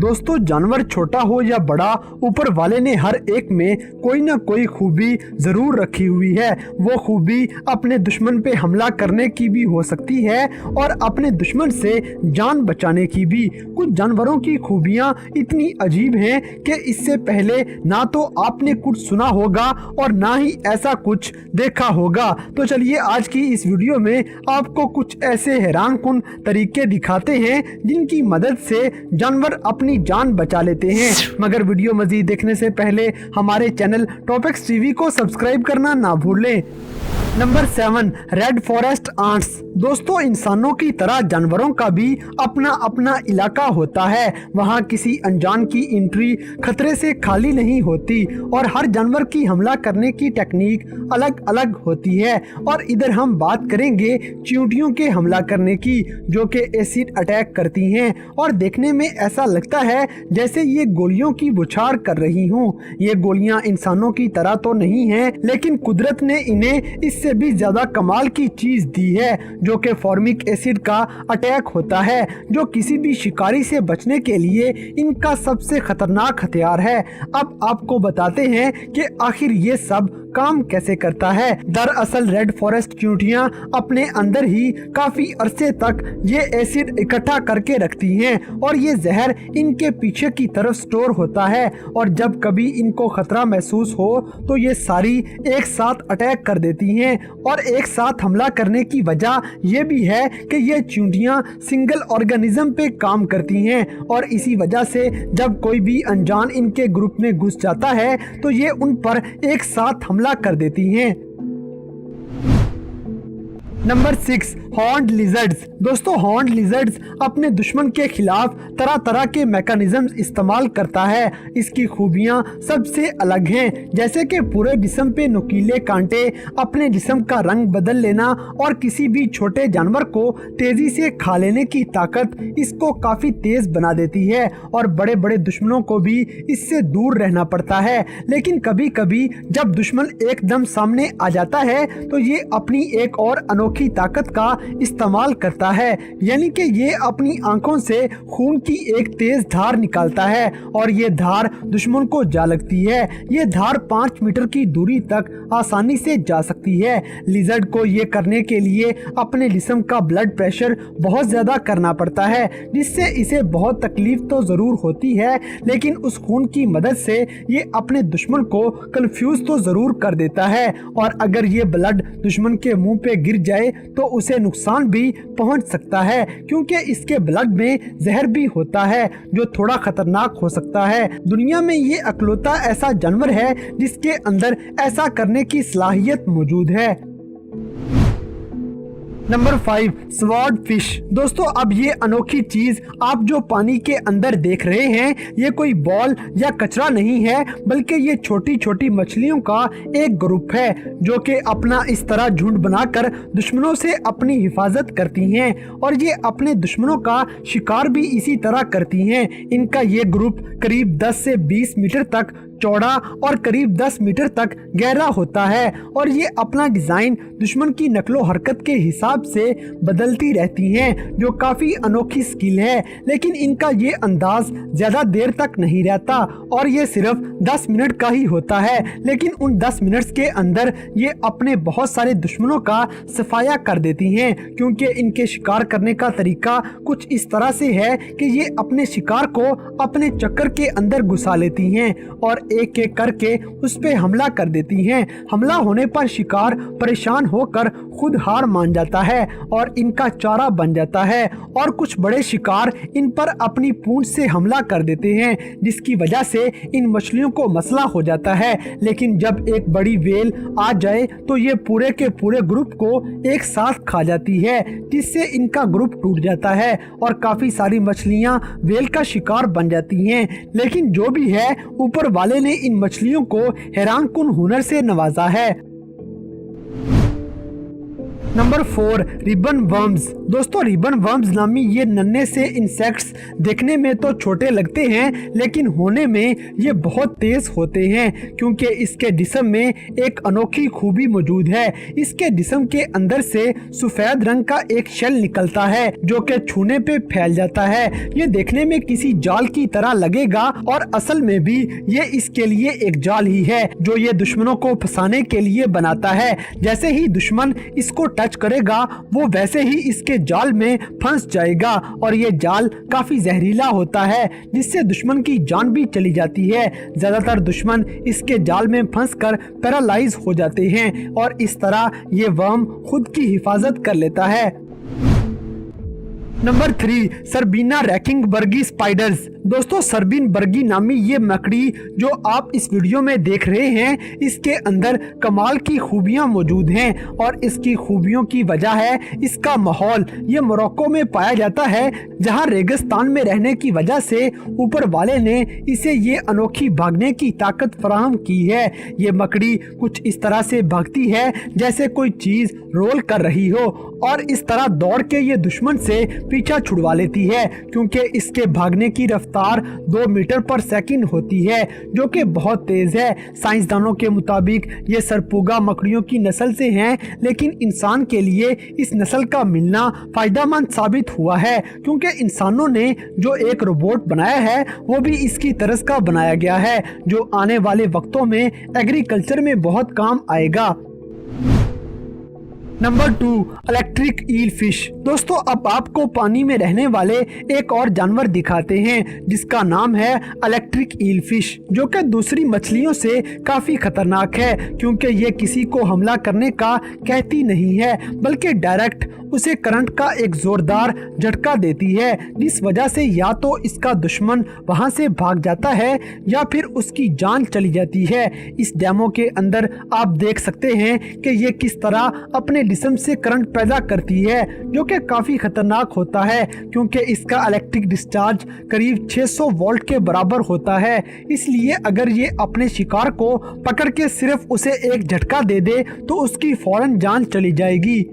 दोस्तों, जानवर छोटा हो या बड़ा, ऊपर वाले ने हर एक में कोई ना कोई खूबी जरूर रखी हुई है। वो खूबी अपने दुश्मन पे हमला करने की भी हो सकती है और अपने दुश्मन से जान बचाने की भी। कुछ जानवरों की खूबियां इतनी अजीब हैं कि इससे पहले ना तो आपने कुछ सुना होगा और ना ही ऐसा कुछ देखा होगा। तो चलिए आज की इस वीडियो में आपको कुछ ऐसे हैरानकुन तरीके दिखाते हैं जिनकी मदद से जानवर अपनी जान बचा लेते हैं। मगर वीडियो मजीद देखने से पहले हमारे चैनल टॉपिक्स टीवी को सब्सक्राइब करना ना भूलें। Number 7, red forest ants. दोस्तों, इंसानों की तरह जानवरों का भी अपना अपना इलाका होता है। वहाँ किसी अनजान की एंट्री खतरे से खाली नहीं होती और हर जानवर की हमला करने की टेक्निक अलग अलग होती है। और इधर हम बात करेंगे चींटियों के हमला करने की, जो कि एसिड अटैक करती हैं और देखने में ऐसा लगता है जैसे ये गोलियों की बौछार कर रही हूँ। ये गोलियाँ इंसानों की तरह तो नहीं है, लेकिन कुदरत ने इन्हें इससे भी ज्यादा कमाल की चीज दी है, जो कि फॉर्मिक एसिड का अटैक होता है, जो किसी भी शिकारी से बचने के लिए इनका सबसे खतरनाक हथियार है। अब आपको बताते हैं कि आखिर ये सब काम कैसे करता है। दरअसल रेड फॉरेस्ट चींटियां अपने अंदर ही काफी अरसे तक ये एसिड इकट्ठा करके रखती हैं और ये जहर इनके पीछे की तरफ स्टोर होता है और जब कभी इनको खतरा महसूस हो तो ये सारी एक साथ अटैक कर देती हैं। और एक साथ हमला करने की वजह ये भी है कि ये चींटियां सिंगल ऑर्गेनिज्म पे काम करती हैं और इसी वजह से जब कोई भी अनजान इनके ग्रुप में घुस जाता है तो ये उन पर एक साथ हमला कर देती हैं। Number 6, horned lizards. दोस्तों, हॉर्न्ड लिजर्ड्स अपने दुश्मन के खिलाफ तरह तरह के मैकेनिज्म इस्तेमाल करता है। इसकी खूबियां सबसे अलग हैं, जैसे कि पूरे जिस्म पे नुकीले कांटे, अपने जिस्म का रंग बदल लेना और किसी भी छोटे जानवर को तेजी से खा लेने की ताकत इसको काफी तेज बना देती है और बड़े बड़े दुश्मनों को भी इससे दूर रहना पड़ता है। लेकिन कभी कभी जब दुश्मन एकदम सामने आ जाता है तो ये अपनी एक और की ताकत का इस्तेमाल करता है, यानी कि ये अपनी आंखों से खून की एक तेज धार निकालता है और ये धार दुश्मन को जा लगती है। ये धार 5 मीटर की दूरी तक आसानी से जा सकती है। लिजर्ड को ये करने के लिए अपने जिस्म का ब्लड प्रेशर बहुत ज्यादा करना पड़ता है, जिससे इसे बहुत तकलीफ तो जरूर होती है, लेकिन उस खून की मदद से ये अपने दुश्मन को कंफ्यूज तो जरूर कर देता है। और अगर ये ब्लड दुश्मन के मुंह पे गिर जाए तो उसे नुकसान भी पहुंच सकता है, क्योंकि इसके ब्लड में जहर भी होता है जो थोड़ा खतरनाक हो सकता है। दुनिया में ये अकेलौता ऐसा जानवर है जिसके अंदर ऐसा करने की सलाहियत मौजूद है। Number 5, sword fish. दोस्तों, अब ये अनोखी चीज आप जो पानी के अंदर देख रहे हैं, ये कोई बॉल या कचरा नहीं है, बल्कि ये छोटी छोटी मछलियों का एक ग्रुप है जो कि अपना इस तरह झुंड बनाकर दुश्मनों से अपनी हिफाजत करती हैं और ये अपने दुश्मनों का शिकार भी इसी तरह करती हैं। इनका ये ग्रुप करीब 10 से 20 मीटर तक चौड़ा और करीब 10 मीटर तक गहरा होता है और ये अपना डिजाइन दुश्मन की नकलो हरकत के हिसाब से बदलती रहती हैं, जो काफी अनोखी स्किल है। लेकिन इनका ये अंदाज ज्यादा देर तक नहीं रहता और ये सिर्फ 10 मिनट का ही होता है, लेकिन उन 10 मिनट के अंदर ये अपने बहुत सारे दुश्मनों का सफाया कर देती हैं, क्योंकि इनके शिकार करने का तरीका कुछ इस तरह से है कि ये अपने शिकार को अपने चक्कर के अंदर घुसा लेती हैं और एक एक करके उस पे हमला कर देती हैं। हमला होने पर शिकार परेशान होकर खुद हार मान जाता है और इनका चारा बन जाता है और कुछ बड़े शिकार इन पर अपनी पूंछ से हमला कर देते हैं, जिसकी वजह से इन मछलियों को मसला हो जाता है। लेकिन जब एक बड़ी वेल आ जाए तो ये पूरे के पूरे ग्रुप को एक साथ खा जाती है, जिससे इनका ग्रुप टूट जाता है और काफी सारी मछलियां वेल का शिकार बन जाती हैं। लेकिन जो भी है, ऊपर वाले ने इन मछलियों को हैरानकुन हुनर से नवाजा है। Number 4 ribbon worms. दोस्तों रिबन वर्म्स नामी ये नन्हे से इंसेक्ट्स देखने में तो छोटे लगते हैं लेकिन होने में ये बहुत तेज होते हैं क्योंकि इसके जिस्म में एक अनोखी खूबी मौजूद है। इसके जिस्म के अंदर से सफेद रंग का एक शेल निकलता है जो कि छूने पे फैल जाता है। ये देखने में किसी जाल की तरह लगेगा और असल में भी ये इसके लिए एक जाल ही है जो ये दुश्मनों को फंसाने के लिए बनाता है। जैसे ही दुश्मन इसको टच करेगा वो वैसे ही इसके जाल में फंस जाएगा और ये जाल काफी जहरीला होता है जिससे दुश्मन की जान भी चली जाती है। ज्यादातर दुश्मन इसके जाल में फंसकर पैरालाइज हो जाते हैं और इस तरह ये वर्म खुद की हिफाजत कर लेता है। नंबर 3 सर्बिना रैकिंगबर्गी स्पाइडर्स। दोस्तों सर्बिनबर्गी नामी ये मकड़ी जो आप इस वीडियो में देख रहे हैं इसके अंदर कमाल की खूबियां मौजूद हैं और इसकी खूबियों की वजह है इसका माहौल। ये मोरक्को में पाया जाता है जहां रेगिस्तान में रहने की वजह से ऊपर वाले ने इसे ये अनोखी भागने की ताकत फराहम की है। ये मकड़ी कुछ इस तरह से भागती है जैसे कोई चीज रोल कर रही हो और इस तरह दौड़ के ये दुश्मन से पीछा छुड़वा लेती है क्योंकि इसके भागने की रफ्तार 2 मीटर पर सेकंड होती है जो कि बहुत तेज है। साइंसदानों के मुताबिक ये सरपुगा मकड़ियों की नस्ल से हैं लेकिन इंसान के लिए इस नस्ल का मिलना फायदेमंद साबित हुआ है क्योंकि इंसानों ने जो एक रोबोट बनाया है वो भी इसकी तरह का बनाया गया है जो आने वाले वक्तों में एग्रीकल्चर में बहुत काम आएगा। Number 2 electric eel fish. दोस्तों अब आपको पानी में रहने वाले एक और जानवर दिखाते हैं जिसका नाम है इलेक्ट्रिक ईल फिश जो कि दूसरी मछलियों से काफी खतरनाक है क्योंकि ये किसी को हमला करने का कहती नहीं है बल्कि डायरेक्ट उसे करंट का एक जोरदार झटका देती है जिस वजह से या तो इसका दुश्मन वहां से भाग जाता है या फिर उसकी जान चली जाती है। इस डेमो के अंदर आप देख सकते हैं कि ये किस तरह अपने जिस्म से करंट पैदा करती है जो कि काफी खतरनाक होता है क्योंकि इसका इलेक्ट्रिक डिस्चार्ज करीब 600 वोल्ट के बराबर होता है। इसलिए अगर ये अपने शिकार को पकड़ के सिर्फ उसे एक झटका दे दे तो उसकी फौरन जान चली जाएगी।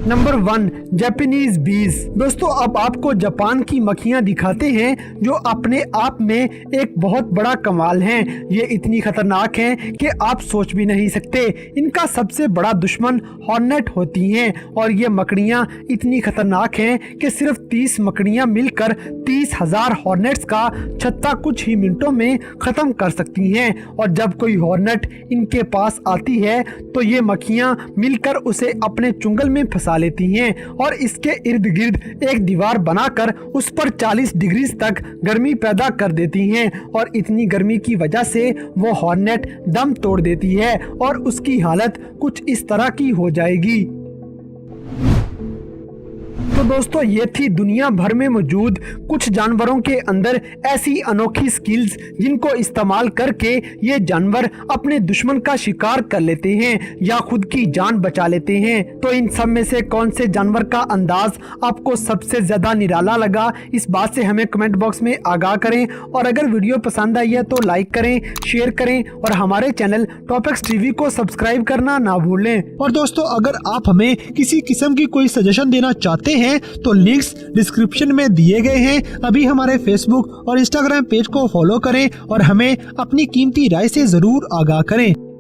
नंबर 1 जापानीज बीज। दोस्तों अब आपको जापान की मक्खियां दिखाते हैं जो अपने आप में एक बहुत बड़ा कमाल हैं। ये इतनी खतरनाक हैं कि आप सोच भी नहीं सकते। इनका सबसे बड़ा दुश्मन हॉर्नेट होती हैं और ये मकड़ियां इतनी खतरनाक हैं कि सिर्फ 30 मकड़ियां मिलकर 30,000 हॉर्नेट्स का छत्ता कुछ ही मिनटों में खत्म कर सकती हैं और जब कोई हॉर्नेट इनके पास आती है तो ये मक्खियां मिलकर उसे अपने चुंगल में फंसा लेती हैं और इसके इर्द गिर्द एक दीवार बनाकर उस पर 40 डिग्री तक गर्मी पैदा कर देती हैं और इतनी गर्मी की वजह से वो हॉर्नेट दम तोड़ देती है और उसकी हालत कुछ इस तरह की हो जाएगी। तो दोस्तों ये थी दुनिया भर में मौजूद कुछ जानवरों के अंदर ऐसी अनोखी स्किल्स जिनको इस्तेमाल करके ये जानवर अपने दुश्मन का शिकार कर लेते हैं या खुद की जान बचा लेते हैं। तो इन सब में से कौन से जानवर का अंदाज आपको सबसे ज्यादा निराला लगा इस बात से हमें कमेंट बॉक्स में आगाह करें और अगर वीडियो पसंद आई है तो लाइक करें, शेयर करें और हमारे चैनल टॉपिक्स टीवी को सब्सक्राइब करना ना भूलें। और दोस्तों अगर आप हमें किसी किस्म की कोई सजेशन देना चाहते हैं तो लिंक्स डिस्क्रिप्शन में दिए गए हैं। अभी हमारे फेसबुक और इंस्टाग्राम पेज को फॉलो करें और हमें अपनी कीमती राय से जरूर आगाह करें।